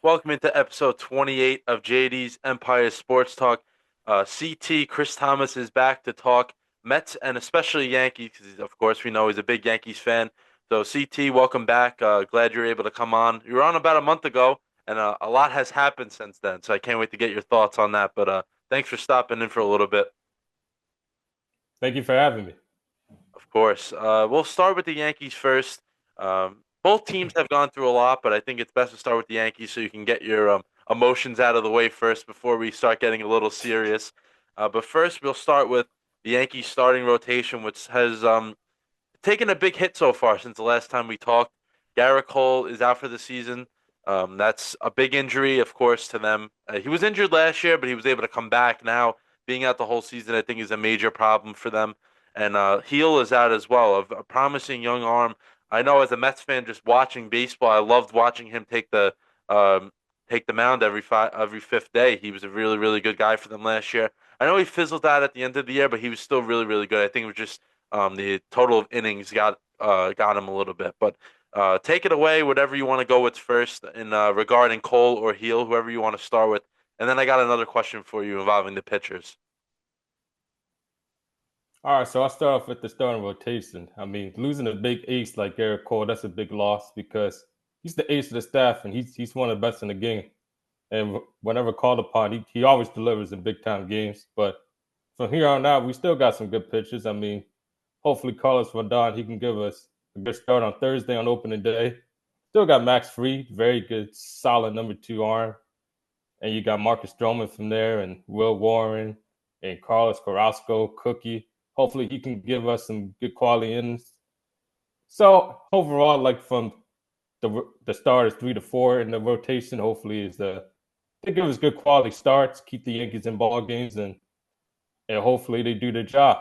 Welcome into episode 28 of JD's Empire Sports Talk. CT Chris Thomas is back to talk Mets and especially Yankees because, of course, we know he's a big Yankees fan. So, CT, welcome back. Glad you're able to come on. You were on about a month ago, and a lot has happened since then. So, I can't wait to get your thoughts on that. But thanks for stopping in for a little bit. Thank you for having me. Of course. We'll start with the Yankees first. Both teams have gone through a lot, but I think it's best to start with the Yankees so you can get your emotions out of the way first before we start getting a little serious. But first, we'll start with the Yankees starting rotation, which has taken a big hit so far since the last time we talked. Garrett Cole is out for the season. That's a big injury, of course, to them. He was injured last year, but he was able to come back. Now, being out the whole season, I think, is a major problem for them. And Heel is out as well, of a promising young arm. I know as a Mets fan, just watching baseball, I loved watching him um, take the mound every fifth day. He was a really really good guy for them last year. I know he fizzled out at the end of the year, but he was still really really good. I think it was just the total of innings got him a little bit. But take it away, whatever you want to go with first in regarding Cole or Heel, whoever you want to start with. And then I got another question for you involving the pitchers. All right, so I'll start off with the starting rotation. I mean, losing a big ace like Garrett Cole, that's a big loss because he's the ace of the staff and he's one of the best in the game. And whenever called upon, he always delivers in big time games. But from here on out, we still got some good pitchers. I mean, hopefully Carlos Rodon, he can give us a good start on Thursday on opening day. Still got Max Fried, very good, solid number two arm. And you got Marcus Stroman from there, and Will Warren, and Carlos Carrasco, Cookie. Hopefully, he can give us some good quality innings. So overall, like from the starters 3 to 4 in the rotation, hopefully is they give us good quality starts, keep the Yankees in ball games, and hopefully they do their job.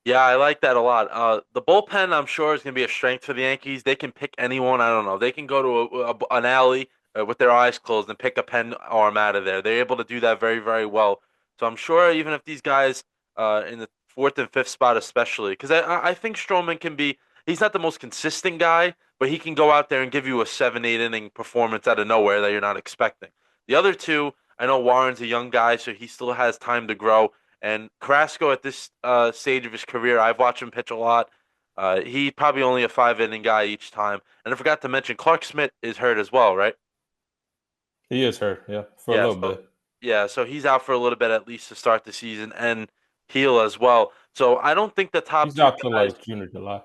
Yeah, I like that a lot. The bullpen, I'm sure, is going to be a strength for the Yankees. They can pick anyone. I don't know. They can go to an alley with their eyes closed and pick a pen arm out of there. They're able to do that very, very well. So I'm sure even if these guys in the fourth and fifth spot, especially, because I think Stroman can be. He's not the most consistent guy, but he can go out there and give you a 7, 8 inning performance out of nowhere that you're not expecting. The other two, I know Warren's a young guy, so he still has time to grow. And Carrasco at this stage of his career, I've watched him pitch a lot. He probably only a 5 inning guy each time. And I forgot to mention Clark Smith is hurt as well, right? He is hurt, yeah, for a Yeah, little so bit. so he's out for a little bit at least to start the season and heal as well. So I don't think the top He's two out till guys. like June or July.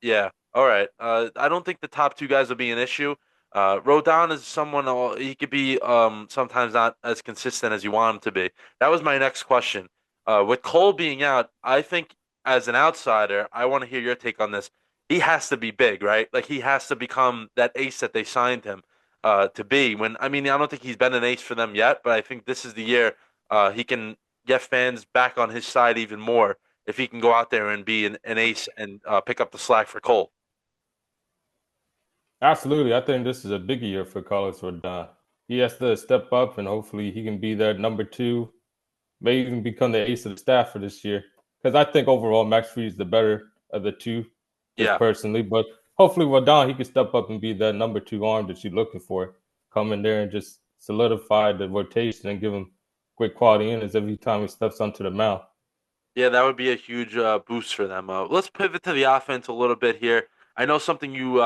Yeah, all right. I don't think the top two guys will be an issue. Rodon is someone he could be sometimes not as consistent as you want him to be. That was my next question. With Cole being out, I think as an outsider, I want to hear your take on this. He has to be big, right? Like he has to become that ace that they signed him to be. When I mean, I don't think he's been an ace for them yet, but I think this is the year he can get fans back on his side even more if he can go out there and be an ace and pick up the slack for Cole. Absolutely. I think this is a big year for Carlos Rodon. He has to step up and hopefully he can be that number two, may even become the ace of the staff for this year. Because I think overall Max Fried is the better of the two, just Yeah. personally. But hopefully Rodon, he can step up and be that number two arm that you're looking for. Come in there and just solidify the rotation and give him great quality innings every time he steps onto the mound. Yeah, that would be a huge boost for them. Let's pivot to the offense a little bit here. I know something you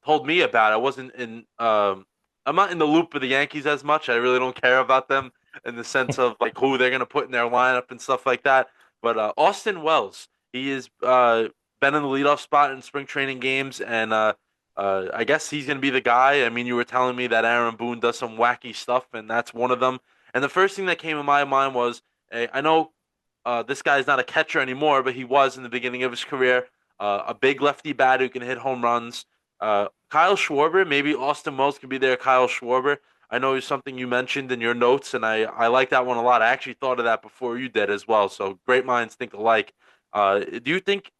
told me about. I'm not in the loop with the Yankees as much. I really don't care about them in the sense of like who they're going to put in their lineup and stuff like that. But Austin Wells, he has been in the leadoff spot in spring training games, and I guess he's going to be the guy. I mean, you were telling me that Aaron Boone does some wacky stuff, and that's one of them. And the first thing that came in my mind was, I know this guy's not a catcher anymore, but he was in the beginning of his career. A big lefty bat who can hit home runs. Kyle Schwarber, maybe Austin Wells could be there. Kyle Schwarber. I know it's something you mentioned in your notes, and I like that one a lot. I actually thought of that before you did as well. So great minds think alike. Do you think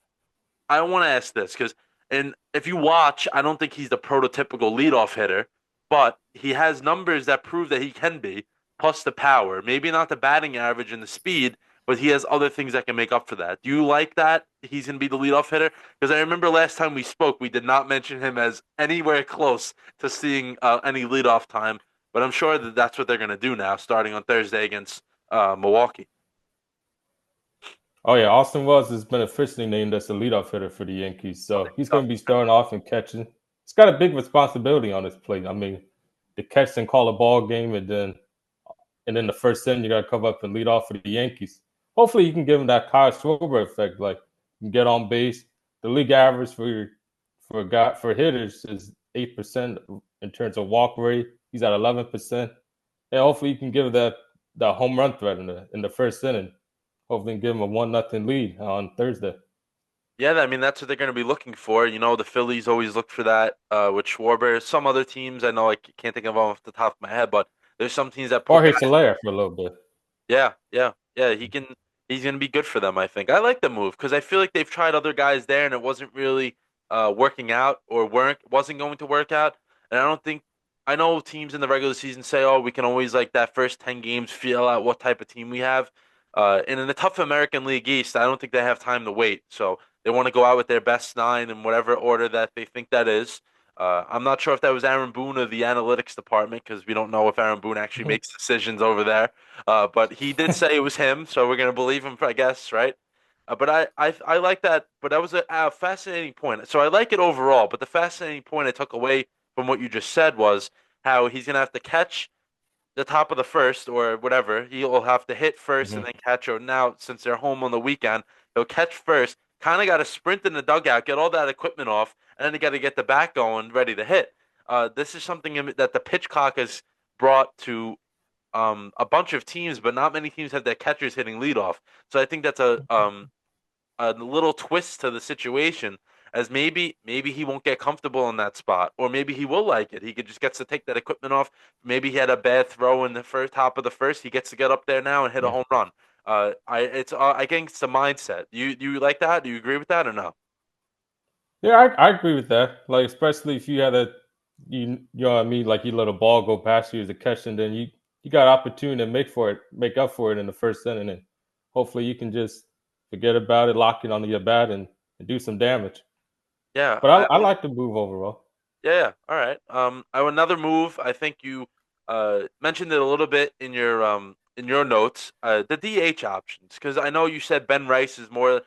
I want to ask this because, and if you watch, I don't think he's the prototypical leadoff hitter, but he has numbers that prove that he can be, plus the power. Maybe not the batting average and the speed, but he has other things that can make up for that. Do you like that he's going to be the leadoff hitter? Because I remember last time we spoke, we did not mention him as anywhere close to seeing any leadoff time, but I'm sure that that's what they're going to do now, starting on Thursday against Milwaukee. Oh yeah, Austin Wells has been officially named as the leadoff hitter for the Yankees, so he's going to be starting off and catching. He's got a big responsibility on his plate. I mean, to catch and call a ball game, and then the first inning you got to come up and lead off for the Yankees. Hopefully, you can give him that Kyle Schwarber effect, like you can get on base. The league average for hitters is 8% in terms of walk rate. He's at 11%, and hopefully, you can give that home run threat in the first inning. Hopefully, give him a 1-0 lead on Thursday. Yeah, I mean that's what they're going to be looking for. You know, the Phillies always look for that with Schwarber. Some other teams, I know I can't think of them off the top of my head, but there's some teams that put Or guys. Hitzalaya for a little bit. Yeah, yeah, yeah. He's gonna be good for them. I think. I like the move because I feel like they've tried other guys there and it wasn't really working out or weren't wasn't going to work out. And I don't think I know teams in the regular season say, "Oh, we can always like that first 10 games feel out what type of team we have." And in the tough American League East, I don't think they have time to wait. So they want to go out with their best nine in whatever order that they think that is. I'm not sure if that was Aaron Boone or the analytics department because we don't know if Aaron Boone actually makes decisions over there. But he did say it was him, so we're gonna believe him, I guess, right? But I like that. But that was a fascinating point. So I like it overall. But the fascinating point I took away from what you just said was how he's gonna have to catch the top of the first or whatever. He'll have to hit first and Mhm. then catch. Or now, since they're home on the weekend, he'll catch first. Kind of got to sprint in the dugout, get all that equipment off, and then they got to get the bat going, ready to hit. This is something that the pitch clock has brought to a bunch of teams, but not many teams have their catchers hitting leadoff. So I think that's a little twist to the situation, as maybe he won't get comfortable in that spot, or maybe he will like it. He could just gets to take that equipment off. Maybe he had a bad throw in the first top of the first. He gets to get up there now and hit a Yeah, home run. I think it's the mindset. You like that? Do you agree with that or no? yeah, I agree with that. Like especially if you had you know what I mean, like you let a ball go past you as a catch, and then you got opportunity to make up for it in the first inning, and hopefully you can just forget about it, lock it onto your bat, and do some damage. Yeah, But I like the move overall. yeah, yeah. All right. Another move. I think you mentioned it a little bit in your notes. The DH options, because I know you said Ben Rice is more.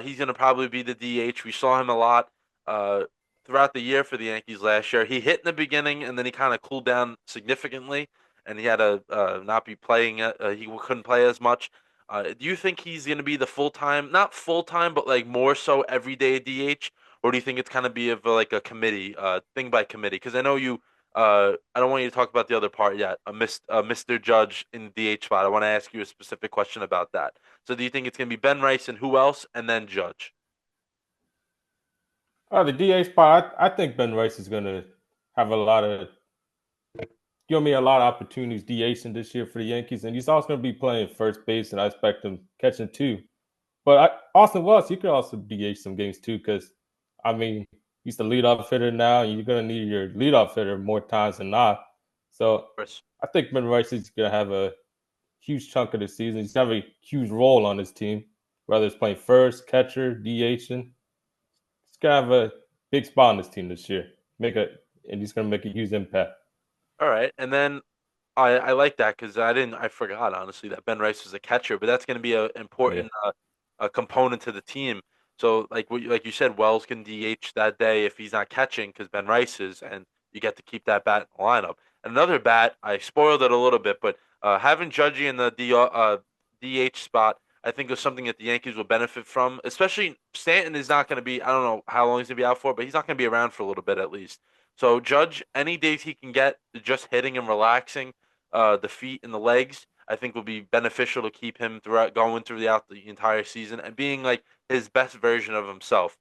He's gonna probably be the DH. We saw him a lot uh throughout the year for the Yankees last year. He hit in the beginning, and then he kind of cooled down significantly, and he had to not be playing. He couldn't play as much. Do you think he's gonna be the full time, not full time, but like more so everyday DH? Or do you think it's kind of be of like a committee, thing by committee? Because I know you, I don't want you to talk about the other part yet. Mr. Judge in the DH spot. I want to ask you a specific question about that. So do you think it's going to be Ben Rice and who else, and then Judge? The DH spot, I think Ben Rice is going to have a lot of give me a lot of opportunities DHing this year for the Yankees, and he's also going to be playing first base, and I expect him catching too. But Austin Wells, he could also DH some games too, because I mean he's the leadoff hitter now, and you're going to need your leadoff hitter more times than not. So Chris. I think Ben Rice is going to have a huge chunk of the season. He's going to have a huge role on his team, whether it's playing first, catcher, DHing. He's going to have a big spot on this team this year. And he's going to make a huge impact. All right, and then I like that because I forgot honestly that Ben Rice was a catcher, but that's going to be an Yeah. important a component to the team. So like you said, Wells can DH that day if he's not catching because Ben Rice is, and you get to keep that bat in the lineup. Another bat, I spoiled it a little bit, but having Judgy in the DH spot, I think is something that the Yankees will benefit from. Especially Stanton is not going to be. I don't know how long he's going to be out for, but he's not going to be around for a little bit at least. So Judge, any days he can get just hitting and relaxing, the feet and the legs, I think will be beneficial to keep him throughout going throughout the entire season and being like his best version of himself.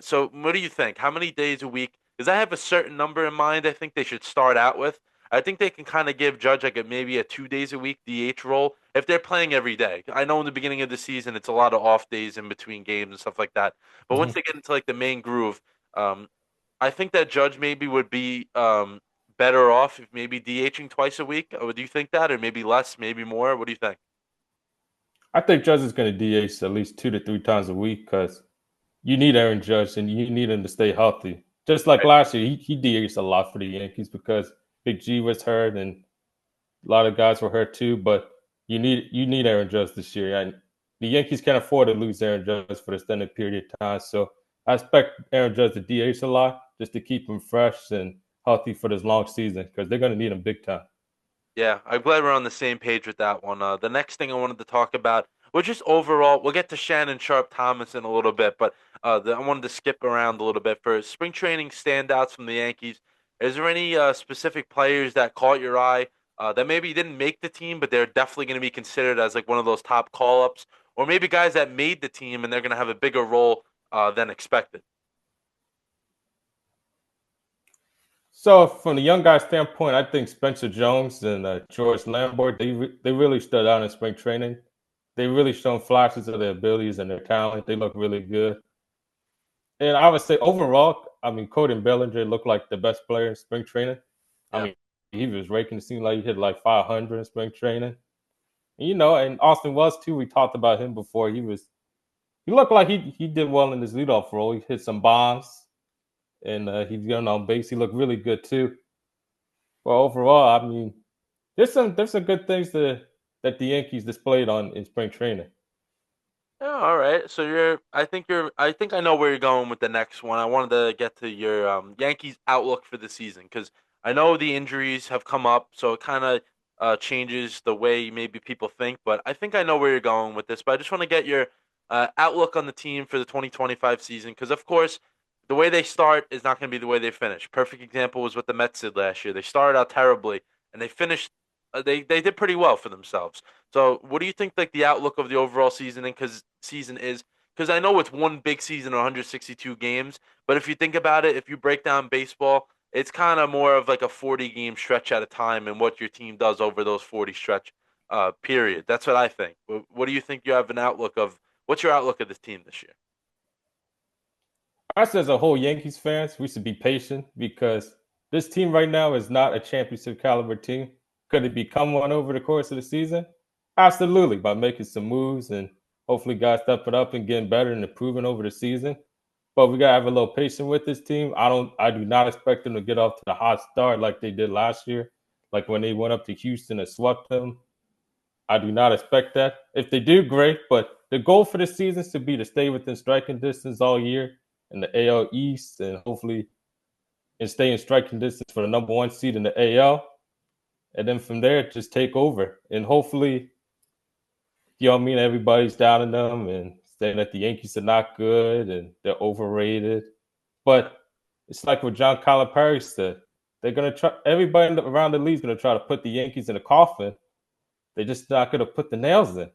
So what do you think? How many days a week? Because I have a certain number in mind. I think they should start out with. I think they can kind of give Judge like maybe a 2 days a week DH role if they're playing every day. I know in the beginning of the season it's a lot of off days in between games and stuff like that. But once Mhm. they get into like the main groove, um, I think that Judge maybe would be better off if maybe DHing twice a week. Do you think that, or maybe less, maybe more? What do you think? I think Judge is going to DH at least 2 to 3 times a week because you need Aaron Judge and you need him to stay healthy. Just like Right. last year, he DH'd a lot for the Yankees because Big G was hurt and a lot of guys were hurt too. But you need Aaron Judge this year, and the Yankees can't afford to lose Aaron Judge for an extended period of time. So I expect Aaron Judge to DH a lot just to keep him fresh and healthy for this long season because they're going to need him big time. Yeah, I'm glad we're on the same page with that one. The next thing I wanted to talk about was just overall. We'll get to Shannon Sharp Thomas in a little bit, but I wanted to skip around a little bit for spring training standouts from the Yankees. Is there any specific players that caught your eye that maybe didn't make the team, but they're definitely going to be considered as like one of those top call ups, or maybe guys that made the team and they're going to have a bigger role than expected? So from the young guy standpoint, I think Spencer Jones and George Lambert they really stood out in spring training. They really shown flashes of their abilities and their talent. They look really good. And I would say overall, I mean, Cody Bellinger looked like the best player in spring training. I Yeah. mean, he was raking. It seemed like he hit like 500 in spring training. And Austin Wells too. We talked about him before. He looked like he did well in his leadoff role. He hit some bombs and he's getting on base. He looked really good too. Well, overall, I mean, there's some good things that the Yankees displayed on in spring training. Yeah, all right. So I think I know where you're going with the next one. I wanted to get to your Yankees outlook for the season because I know the injuries have come up, so it kind of changes the way maybe people think. But I think I know where you're going with this. But I just want to get your outlook on the team for the 2025 season because, of course, the way they start is not going to be the way they finish. Perfect example was what the Mets did last year. They started out terribly and they finished. They did pretty well for themselves. So, what do you think like the outlook of the overall season and cuz season is? Cuz I know it's one big season, 162 games, but if you think about it, if you break down baseball, it's kind of more of like a 40 game stretch at a time and what your team does over those 40 stretch period. That's what I think. What do you think you have an outlook of what's your outlook of this team this year? Us as a whole Yankees fans, we should be patient because this team right now is not a championship caliber team. Could it become one over the course of the season? Absolutely, by making some moves and hopefully guys stepping up and getting better and improving over the season. But we gotta have a little patience with this team. I do not expect them to get off to the hot start like they did last year, like when they went up to Houston and swept them. I do not expect that. If they do, great. But the goal for the season is to be to stay within striking distance all year in the AL East and hopefully and stay in striking distance for the number one seed in the AL. And then from there, just take over. And hopefully, everybody's down in them and saying that the Yankees are not good and they're overrated. But it's like what John Calipari said. They're gonna try. Everybody around the league is gonna try to put the Yankees in a coffin. They're just not gonna put the nails in.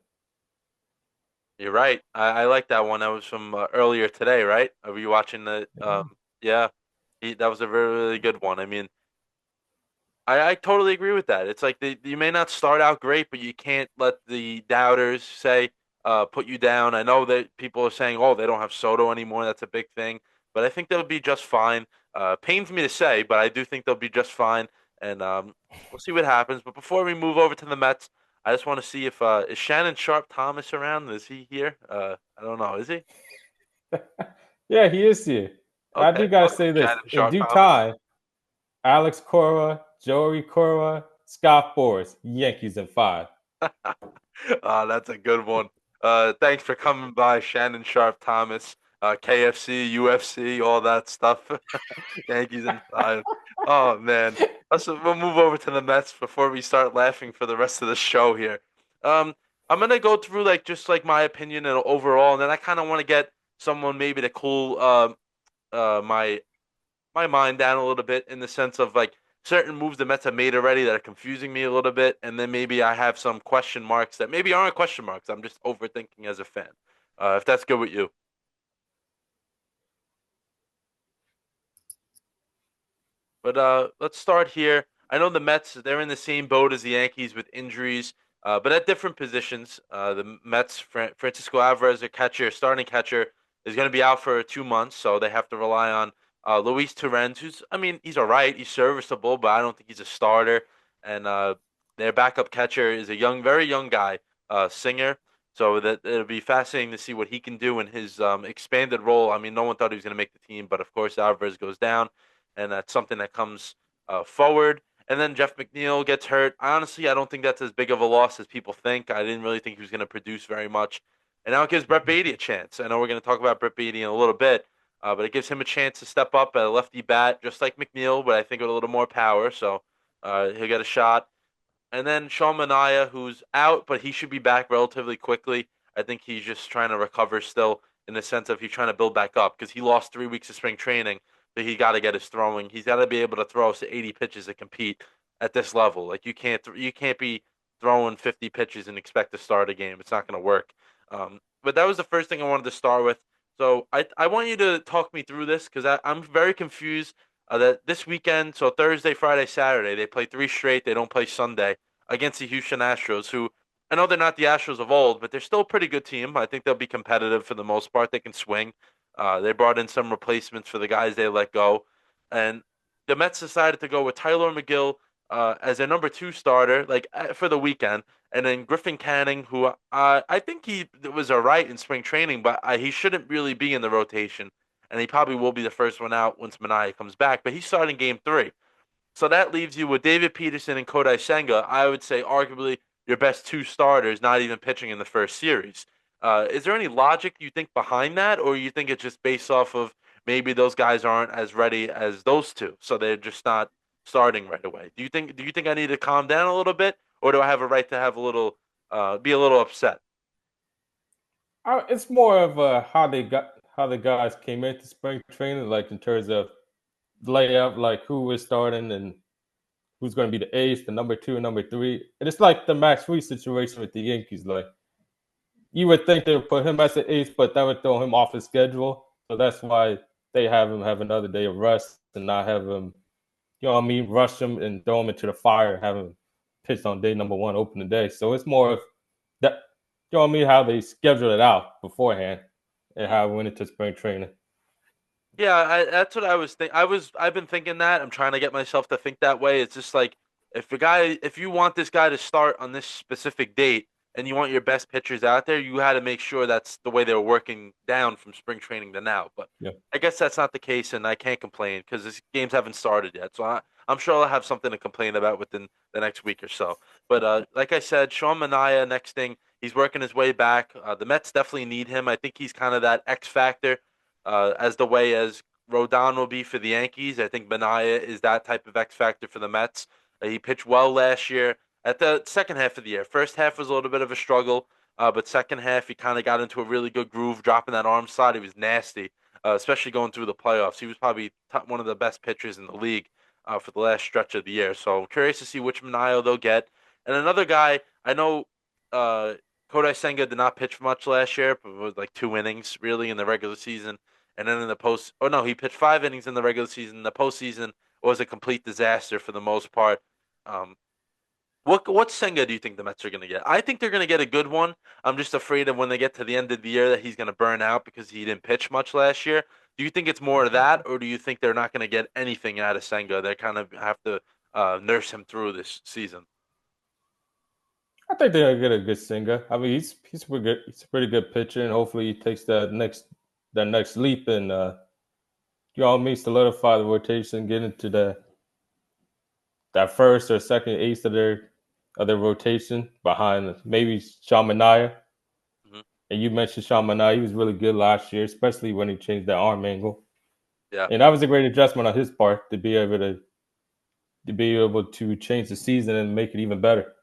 You're right. I like that one. That was from earlier today, right? Were you watching the yeah. That was a very really good one. I mean, I totally agree with that. It's like you may not start out great, but you can't let the doubters say put you down. I know that people are saying, "Oh, they don't have Soto anymore." That's a big thing, but I think they'll be just fine. Pains me to say, but I do think they'll be just fine, and we'll see what happens. But before we move over to the Mets, I just want to see if is Shannon Sharp Thomas around? Is he here? I don't know. Is he? Yeah, he is here. And I Okay, do gotta welcome, say this: Shannon in Sharp due Thomas. time, Alex Cora, Joey Cora, Scott Boras, Yankees in five. That's a good one. Thanks for coming by, Shannon Sharp Thomas, KFC, UFC, all that stuff. Yankees in five. Oh man, we'll move over to the Mets before we start laughing for the rest of the show here. Um, I'm gonna go through like just like my opinion and overall, and then I kind of want to get someone maybe to cool my mind down a little bit in the sense of like certain moves the Mets have made already that are confusing me a little bit, and then maybe I have some question marks that maybe aren't question marks. I'm just overthinking as a fan. If that's good with you. But let's start here. I know the Mets, they're in the same boat as the Yankees with injuries, but at different positions. The Mets, Francisco Alvarez, their catcher, starting catcher, is going to be out for 2 months, so they have to rely on Luis Torrens, who's, I mean, he's all right. He's serviceable, but I don't think he's a starter. And their backup catcher is a young, very young guy, Singer. So that it'll be fascinating to see what he can do in his expanded role. I mean, no one thought he was going to make the team, but of course Alvarez goes down, and that's something that comes forward. And then Jeff McNeil gets hurt. I don't think that's as big of a loss as people think. I didn't really think he was going to produce very much. And now it gives Brett Beatty a chance. I know we're going to talk about Brett Beatty in a little bit, but it gives him a chance to step up at a lefty bat, just like McNeil, but I think with a little more power. So he'll get a shot. And then Sean Manaea, who's out, but he should be back relatively quickly. I think he's just trying to recover still in the sense of he's trying to build back up because he lost 3 weeks of spring training, but he got to get his throwing. He's got to be able to throw us 80 pitches to compete at this level. Like you can't be throwing 50 pitches and expect to start a game. It's not going to work. But that was the first thing I wanted to start with. So I want you to talk me through this because I'm very confused that this weekend, so Thursday, Friday, Saturday, they play three straight. They don't play Sunday against the Houston Astros, who I know they're not the Astros of old, but they're still a pretty good team. I think they'll be competitive for the most part. They can swing. They brought in some replacements for the guys they let go, and the Mets decided to go with Tyler McGill as their number two starter, like for the weekend, and then Griffin Canning, who I think he was all right in spring training, but he shouldn't really be in the rotation, and he probably will be the first one out once Manaea comes back. But he's starting Game 3. So that leaves you with David Peterson and Kodai Senga. I would say arguably your best two starters, not even pitching in the first series. Is there any logic you think behind that, or you think it's just based off of maybe those guys aren't as ready as those two, so they're just not starting right away? Do you think I need to calm down a little bit, or do I have a right to have a little be a little upset? It's more of how the guys came into spring training, like in terms of layout, like who is starting and who's going to be the ace, the number two and number three. And it's like the Max Fried situation with the Yankees. Like you would think they would put him as the ace, but that would throw him off his schedule. So that's why they have him have another day of rest and not have him, you know what I mean, rush him and throw him into the fire and have him pitch on day number one, open the day. So it's more of that, you know what I mean, how they scheduled it out beforehand and how it went into spring training. Yeah, that's what I was think. I've been thinking that. I'm trying to get myself to think that way. It's just like if you want this guy to start on this specific date and you want your best pitchers out there, you had to make sure that's the way they were working down from spring training to now. But Yeah. I guess that's not the case, and I can't complain because these games haven't started yet. So I'm sure I'll have something to complain about within the next week or so. But like I said, Sean Manaea, next thing, he's working his way back. The Mets definitely need him. I think he's kind of that X factor as the way as Rodon will be for the Yankees. I think Manaea is that type of X factor for the Mets. He pitched well last year at the second half of the year. First half was a little bit of a struggle, but second half he kind of got into a really good groove, dropping that arm slide. He was nasty, especially going through the playoffs. He was probably one of the best pitchers in the league for the last stretch of the year. So I'm curious to see which Manaea they'll get. And another guy, I know uh, Kodai Senga did not pitch much last year, but it was like 2 innings really in the regular season. And then in the post, oh no, he pitched 5 innings in the regular season. The postseason was a complete disaster for the most part. Um, what Senga do you think the Mets are going to get? I think they're going to get a good one. I'm just afraid of when they get to the end of the year that he's going to burn out because he didn't pitch much last year. Do you think it's more of that, or do you think they're not going to get anything out of Senga? They kind of have to nurse him through this season. I think they're gonna get a good singer. I mean, he's pretty good. He's a pretty good pitcher, and hopefully he takes that next leap and you know what I mean, solidify the rotation, get into that first or second ace of their rotation behind maybe Shamanaya. Hmm. And you mentioned Shamanaya, he was really good last year, especially when he changed that arm angle. Yeah. And that was a great adjustment on his part to be able to change the season and make it even better.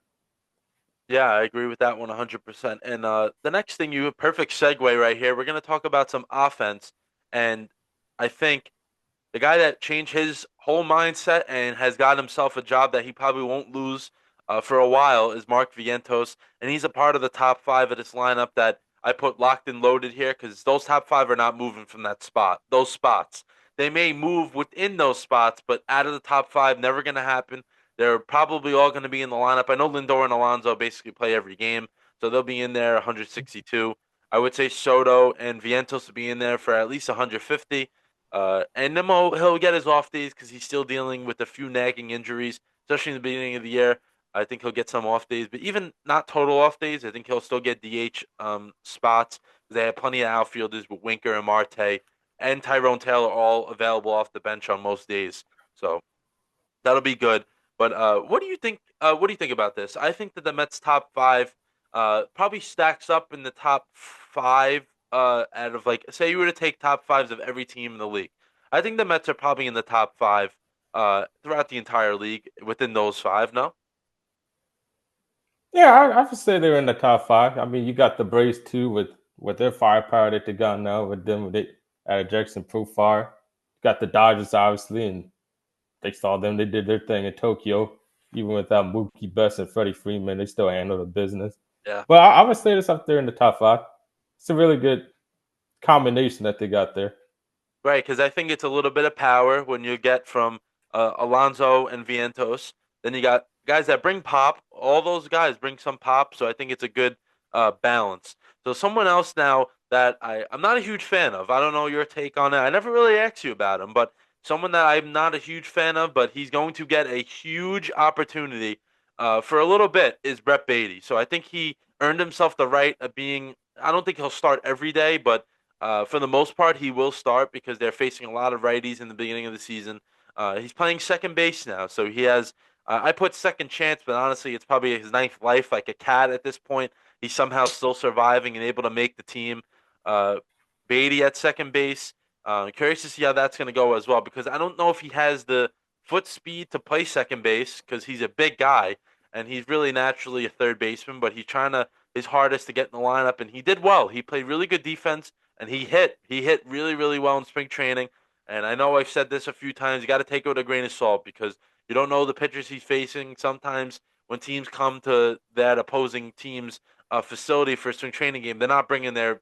Yeah, I agree with that one 100%. And the next thing you perfect segue right here. We're going to talk about some offense, and I think the guy that changed his whole mindset and has got himself a job that he probably won't lose for a while is Mark Vientos, and he's a part of the top five of this lineup that I put locked and loaded here because those top five are not moving from that spot. Those spots, they may move within those spots, but out of the top five, never going to happen. They're probably all going to be in the lineup. I know Lindor and Alonso basically play every game, so they'll be in there 162. I would say Soto and Vientos will be in there for at least 150. And Nimmo, he'll get his off days because he's still dealing with a few nagging injuries, especially in the beginning of the year. I think he'll get some off days, but even not total off days, I think he'll still get DH spots. They have plenty of outfielders with Winker and Marte and Tyrone Taylor all available off the bench on most days. So that'll be good. But what do you think? What do you think about this? I think that the Mets' top five probably stacks up in the top five out of like say you were to take top fives of every team in the league. I think the Mets are probably in the top five throughout the entire league within those five. No, Yeah, I would say they're in the top five. I mean, you got the Braves too with their firepower that they got now with them with it at Jackson Profile. You got the Dodgers obviously, and they saw them. They did their thing in Tokyo, even without Mookie Betts and Freddie Freeman. They still handled the business. yeah. But I would say this up there in the top five. It's a really good combination that they got there. Right, because I think it's a little bit of power when you get from Alonso and Vientos. Then you got guys that bring pop. All those guys bring some pop, so I think it's a good balance. So someone else now that I'm not a huge fan of. I don't know your take on it. I never really asked you about him, but someone that I'm not a huge fan of, but he's going to get a huge opportunity for a little bit is Brett Beatty. So I think he earned himself the right of being. I don't think he'll start every day, but for the most part, he will start because they're facing a lot of righties in the beginning of the season. He's playing second base now, so he has. I put second chance, but honestly, it's probably his ninth life, like a cat at this point. He's somehow still surviving and able to make the team. Uh, Beatty at second base. Curious to see how that's going to go as well because I don't know if he has the foot speed to play second base because he's a big guy and he's really naturally a third baseman, but he's trying to his hardest to get in the lineup, and he did well. He played really good defense and he hit. He hit really, really well in spring training. And I know I've said this a few times. You got to take it with a grain of salt because you don't know the pitchers he's facing. Sometimes when teams come to that opposing team's facility for a spring training game, they're not bringing their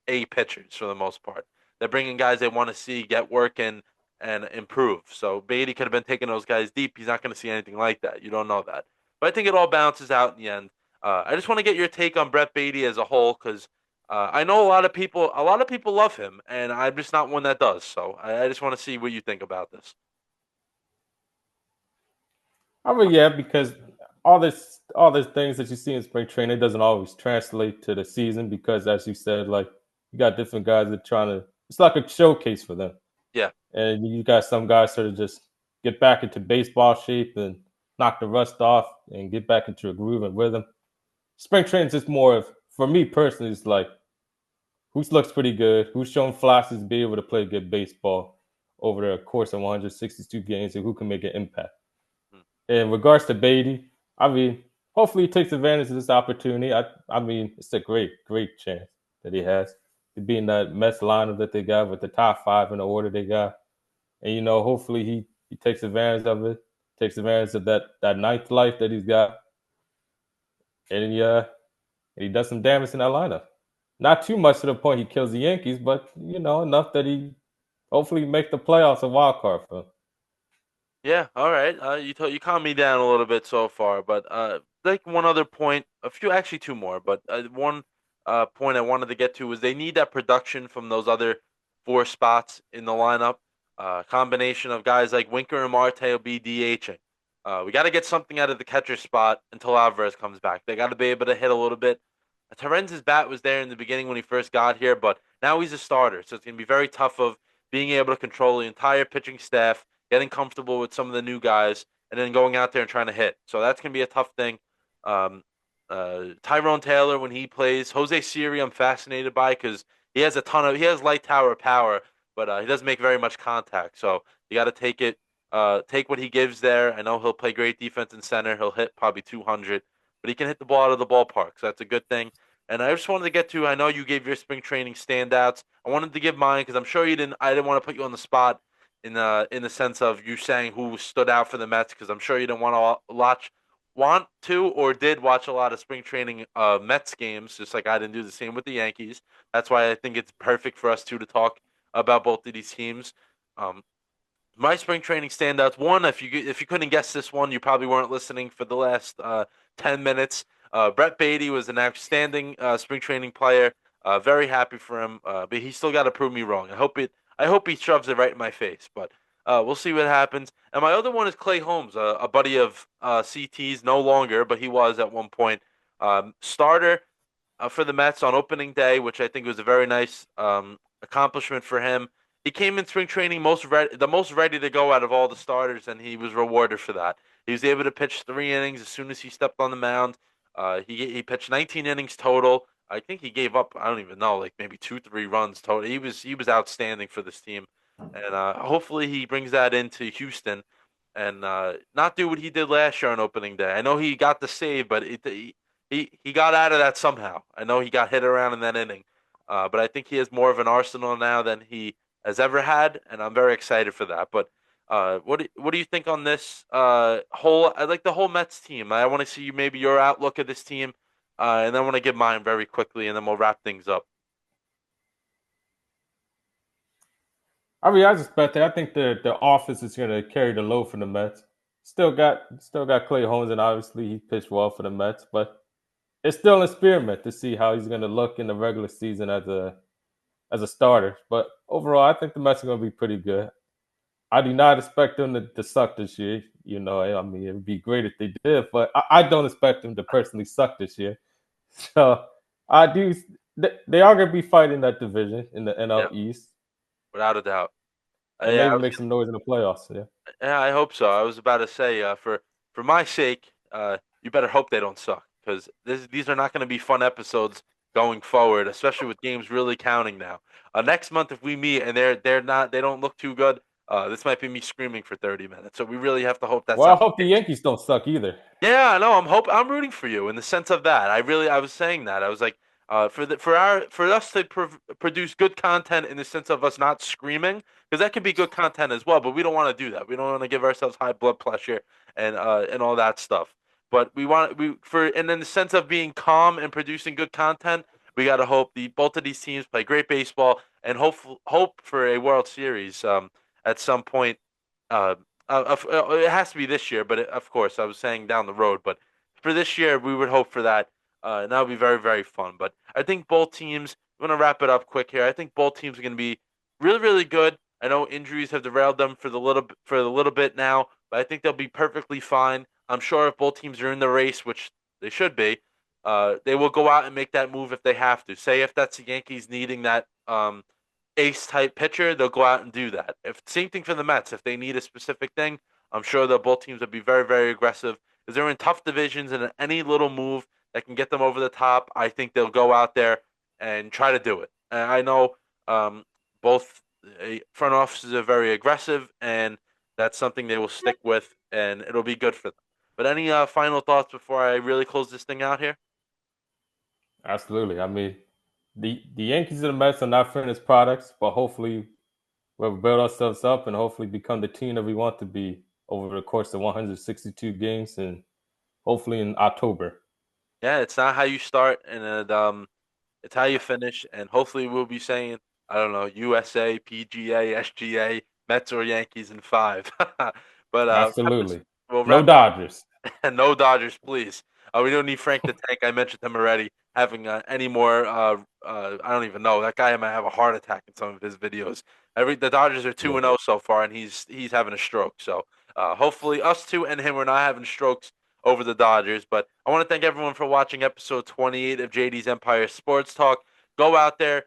A pitchers for the most part. They're bringing guys they want to see get work and improve. So Beatty could have been taking those guys deep. He's not going to see anything like that. You don't know that. But I think it all balances out in the end. I just want to get your take on Brett Beatty as a whole because I know a lot of people love him, and I'm just not one that does. So I just want to see what you think about this. I mean, yeah, because all these things that you see in spring training it doesn't always translate to the season because, as you said, like you got different guys that trying to. It's like a showcase for them, Yeah. and you got some guys sort of just get back into baseball shape and knock the rust off and get back into a groove and rhythm. Spring training is just more of, for me personally, it's like who looks pretty good, who's shown flashes to be able to play good baseball over the course of 162 games, and who can make an impact. Mm. In regards to Beatty, I mean, hopefully he takes advantage of this opportunity. I mean, it's a great chance that he has to be in that Mets lineup that they got with the top five in the order they got. And hopefully he takes advantage of it, takes advantage of that ninth life that he's got, and he does some damage in that lineup. Not too much to the point he kills the Yankees, but enough that he hopefully make the playoffs a wild card for him. Yeah. All right. You calmed me down a little bit so far, but like one other point, a few actually two more, but one point I wanted to get to was they need that production from those other four spots in the lineup. Combination of guys like Winker and Marte will be DHing. We got to get something out of the catcher spot until Alvarez comes back. They got to be able to hit a little bit. Terenz's bat was there in the beginning when he first got here, but now he's a starter, so it's going to be very tough of being able to control the entire pitching staff, getting comfortable with some of the new guys, and then going out there and trying to hit. So that's going to be a tough thing. Tyrone Taylor when he plays, Jose Siri, I'm fascinated by because he has light tower power, but he doesn't make very much contact. So you got to take what he gives there. I know he'll play great defense in center. He'll hit probably 200, but he can hit the ball out of the ballpark, so that's a good thing. And I just wanted to get to. I know you gave your spring training standouts. I wanted to give mine because I'm sure you didn't. I didn't want to put you on the spot in the sense of you saying who stood out for the Mets because I'm sure you didn't want to or did watch a lot of spring training Mets games, just like I didn't do the same with the Yankees. That's why I think it's perfect for us two to talk about both of these teams. Um, my spring training standouts. One, if you couldn't guess this one, you probably weren't listening for the last 10 minutes. Brett Beatty was an outstanding spring training player. Very happy for him, but he still got to prove me wrong. I hope he shoves it right in my face. But We'll see what happens. And my other one is Clay Holmes, a buddy of CT's, no longer, but he was at one point. Starter for the Mets on opening day, which I think was a very nice accomplishment for him. He came in spring training the most ready to go out of all the starters, and he was rewarded for that. He was able to pitch 3 innings as soon as he stepped on the mound. He pitched 19 innings total. I think he gave up, I don't even know, like maybe 2, 3 runs total. He was outstanding for this team, and hopefully he brings that into Houston and not do what he did last year on opening day. I know he got the save, but he got out of that somehow. I know he got hit around in that inning, but I think he has more of an arsenal now than he has ever had, and I'm very excited for that. But what do you think on this whole? I like the whole Mets team. I want to see maybe your outlook of this team, and then I want to give mine very quickly, and then we'll wrap things up. I mean, I expect that. I think the offense is going to carry the load for the Mets. Still got Clay Holmes, and obviously he pitched well for the Mets, but it's still an experiment to see how he's going to look in the regular season as a starter. But overall, I think the Mets are going to be pretty good. I do not expect them to suck this year. You know, I mean, it would be great if they did, but I don't expect them to personally suck this year. So I do. They are going to be fighting that division in the NL Yeah, East, without a doubt. and Yeah, maybe make some noise in the playoffs. Yeah, yeah, I hope so. I was about to say, for my sake, you better hope they don't suck because these are not going to be fun episodes going forward, especially with games really counting now. Next month, if we meet and they don't look too good, this might be me screaming for 30 minutes. So we really have to hope that's well, I not hope the the case. Yankees don't suck either. Yeah, no, I'm rooting for you in the sense of that. I was saying that. I was like, for us to produce good content in the sense of us not screaming, because that can be good content as well. But we don't want to do that. We don't want to give ourselves high blood pressure and all that stuff. But and in the sense of being calm and producing good content, we got to hope the both of these teams play great baseball and hope for a World Series at some point uh, it has to be this year, but of course, I was saying down the road. But for this year, we would hope for that, and that would be very, very fun. But I think both teams. I'm gonna wrap it up quick here. I think both teams are gonna be really, really good. I know injuries have derailed them for the little bit now, but I think they'll be perfectly fine. I'm sure if both teams are in the race, which they should be, they will go out and make that move if they have to. Say if that's the Yankees needing that ace type pitcher, they'll go out and do that. If same thing for the Mets, if they need a specific thing, I'm sure that both teams will be very, very aggressive because they're in tough divisions, and any little move that can get them over the top, I think they'll go out there and try to do it. And I know both front offices are very aggressive, and that's something they will stick with, and it'll be good for them. But any final thoughts before I really close this thing out here? Absolutely. I mean, the Yankees and the Mets are not finished products, but hopefully we'll build ourselves up and hopefully become the team that we want to be over the course of 162 games and hopefully in October. Yeah, it's not how you start, and it's how you finish, and hopefully we'll be saying, I don't know, USA, PGA, SGA, Mets or Yankees in five. But Absolutely. we'll No wrap it up. Dodgers. And no Dodgers, please. We don't need Frank the Tank. I mentioned him already. Having any more, I don't even know. That guy might have a heart attack in some of his videos. The Dodgers are two Yeah. and zero so far, and he's having a stroke. So hopefully, us two and him are not having strokes over the Dodgers. But I want to thank everyone for watching episode 28 of JD's Empire Sports Talk. Go out there,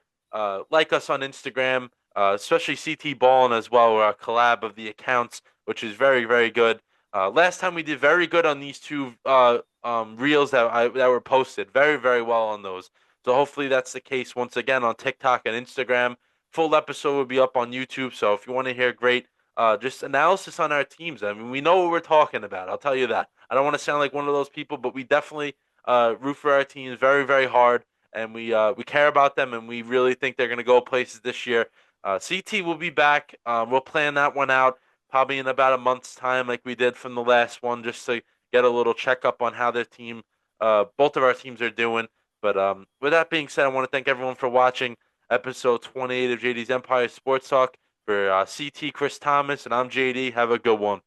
like us on Instagram, especially CT Ballin as well. We're a collab of the accounts, which is very, very good. Last time we did very good on these two reels that were posted. Very, very well on those. So hopefully that's the case once again on TikTok and Instagram. Full episode will be up on YouTube. So if you want to hear great just analysis on our teams, I mean, we know what we're talking about. I'll tell you that. I don't want to sound like one of those people, but we definitely root for our teams very, very hard, and we care about them, and we really think they're going to go places this year. CT will be back. We'll plan that one out probably in about a month's time, like we did from the last one, just to get a little checkup on how their team, both of our teams are doing. But with that being said, I want to thank everyone for watching episode 28 of JD's Empire Sports Talk. For CT Chris Thomas, and I'm JD. Have a good one.